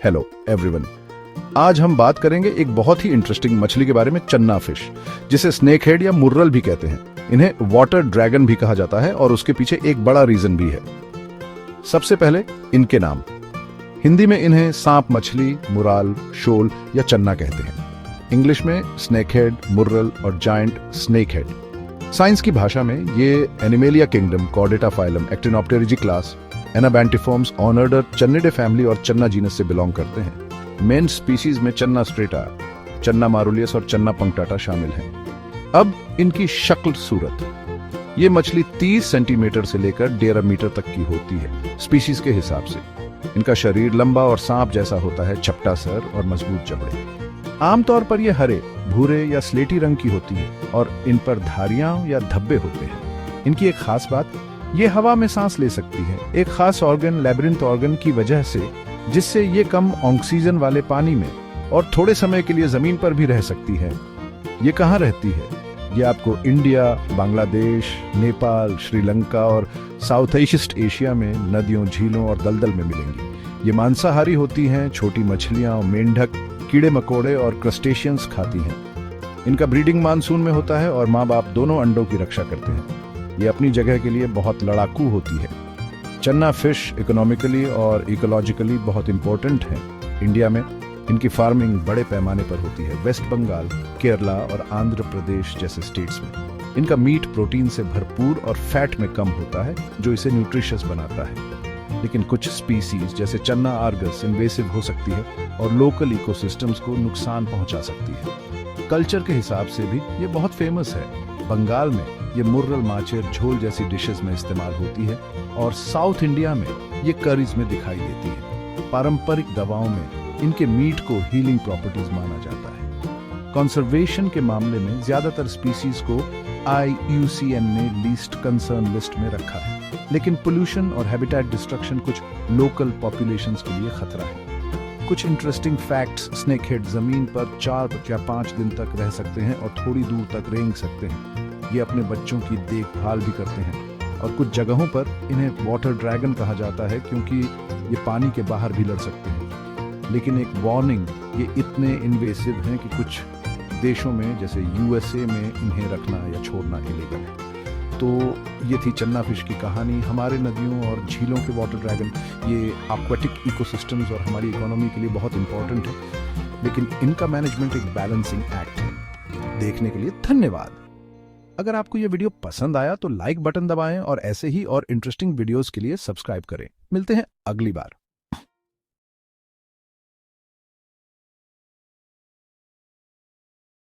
Hello everyone. आज हम बात करेंगे एक बहुत ही इंटरेस्टिंग मछली के बारे में, चन्ना फिश, जिसे स्नेक हेड या मुर्रल भी कहते हैं। इन्हें वाटर ड्रैगन भी कहा जाता है और उसके पीछे एक बड़ा रीजन भी है। सबसे पहले इनके नाम। हिंदी में इन्हें सांप मछली, मुराल, शोल या चन्ना कहते हैं। इंग्लिश में स्नेक हेड, मुर्रल और जायंट स्नेक हेड। साइंस की भाषा में ये animalia kingdom, chordata phylum, actinopterygii class, anabantiformes, order, channidae family और चन्ना जीनस से बिलोंग करते हैं। मेन स्पीसीज में चन्ना स्ट्रेटा, चन्ना मारुलियस और चन्ना पंक्टाटा शामिल हैं। अब इनकी शक्ल सूरत। ये मछली 30 सेंटीमीटर से लेकर 1.5 मीटर तक की होती है स्पीसीज के हिसाब से। इनका शरीर लंबा और सांप जैसा होता है, चपटा सर और मजबूत जबड़े। आमतौर पर ये हरे, भूरे या स्लेटी रंग की होती है और इन पर धारियां या धब्बे होते हैं। इनकी एक खास बात, ये हवा में सांस ले सकती है, एक खास ऑर्गन, लैबिरिंथ ऑर्गन की वजह से, जिससे ये कम ऑक्सीजन वाले पानी में और थोड़े समय के लिए जमीन पर भी रह सकती है। ये कहाँ रहती है? ये आपको इंडिया, बांग्लादेश, नेपाल, श्रीलंका और साउथ ईस्ट एशिया में नदियों, झीलों और दलदल में मिलेंगी। ये मांसाहारी होती हैं, छोटी मछलियां, मेंढक, कीड़े मकोड़े और क्रस्टेशियंस खाती हैं। इनका ब्रीडिंग मानसून में होता है और माँ बाप दोनों अंडों की रक्षा करते हैं। ये अपनी जगह के लिए बहुत लड़ाकू होती है। चन्ना फिश इकोनॉमिकली और इकोलॉजिकली बहुत इंपॉर्टेंट है। इंडिया में इनकी फार्मिंग बड़े पैमाने पर होती है, वेस्ट बंगाल, केरला और आंध्र प्रदेश जैसे स्टेट्स में। इनका मीट प्रोटीन से भरपूर और फैट में कम होता है, जो इसे न्यूट्रिशियस बनाता है। लेकिन कुछ स्पीसीज जैसे चन्ना आर्गस इन्वेसिव हो सकती है और लोकल इकोसिस्टम्स को नुकसान पहुंचा सकती है। कल्चर के हिसाब से भी ये बहुत फेमस है। बंगाल में ये मुर्रल, माचेर, झोल जैसी डिशेस में इस्तेमाल होती है और साउथ इंडिया में ये करीज में दिखाई देती है। पारंपरिक दवाओं में इनके मीट को हीलिंग प्रॉपर्टीज माना जाता है। कंजर्वेशन के मामले में ज्यादातर स्पीसीज को IUCN ने लीस्ट कंसर्न लिस्ट में रखा है, लेकिन पोल्यूशन और हैबिटेट डिस्ट्रक्शन कुछ लोकल पॉपुलेशंस के लिए खतरा है। कुछ इंटरेस्टिंग फैक्ट्स, स्नेक हेड जमीन पर 4 या 5 दिन तक रह सकते हैं और थोड़ी दूर तक रेंग सकते हैं। ये अपने बच्चों की देखभाल भी करते हैं और कुछ जगहों पर इन्हें वाटर ड्रैगन कहा जाता है क्योंकि ये पानी के बाहर भी लड़ सकते हैं। लेकिन एक वार्निंग, ये इतने इन्वेसिव हैं कि कुछ देशों में जैसे USA में इन्हें रखना या छोड़ना इलीगल है। तो ये थी चन्ना फिश की कहानी। हमारे नदियों और झीलों के वाटर ड्रैगन ये एक्वाटिक इकोसिस्टम्स और हमारी इकोनॉमी के लिए बहुत इंपॉर्टेंट है, लेकिन इनका मैनेजमेंट एक बैलेंसिंग एक्ट है। देखने के लिए धन्यवाद। अगर आपको ये वीडियो पसंद आया तो लाइक बटन दबाएं और ऐसे ही और इंटरेस्टिंग वीडियोस के लिए सब्सक्राइब करें। मिलते हैं अगली बार।